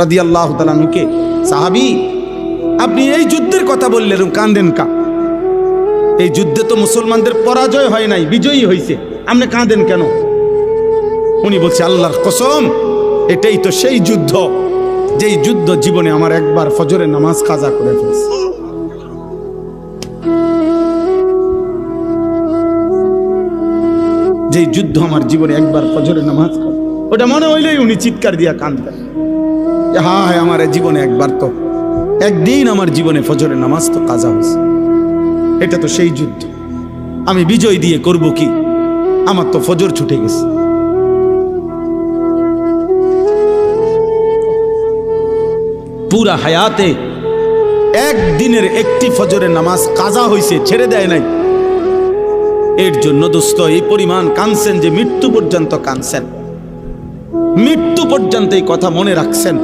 রাদিয়াল্লাহু তাআলা আনহুকে, সাহাবী আপনি এই যুদ্ধের কথা বললেন, কাঁদেন কা? এই যুদ্ধে তো মুসলমানদের পরাজয় হয় নাই, বিজয়ী হয়েছে, আপনি কাঁদেন কেন? উনি বলছে, আল্লাহর কসম, এটাই তো সেই যুদ্ধ যেই যুদ্ধ জীবনে আমার একবার ফজরের নামাজ কাজা করে ফেলছে। যেই যুদ্ধ আমার জীবনে একবার ফজরের নামাজ, ওটা মনে হইলেই উনি চিৎকার দিয়া কাঁদতেন, হায় আমার জীবনে একবার তো, একদিন আমার জীবনে ফজরের নামাজ তো কাজা হয়েছে, এটা তো সেই যুদ্ধ, আমি বিজয় দিয়ে করব কি, আমার তো ফজর ছুটে গেছে। পুরা হায়াতে একদিনের একটি ফজরের নামাজ কাজা হয়েছে, ছেড়ে দেয় নাই। এর জন্য দোস্ত এই পরিমাণ কাঁদছেন যে মৃত্যু পর্যন্ত কাঁদছেন, মৃত্যু পর্যন্ত এই কথা মনে রাখছেন।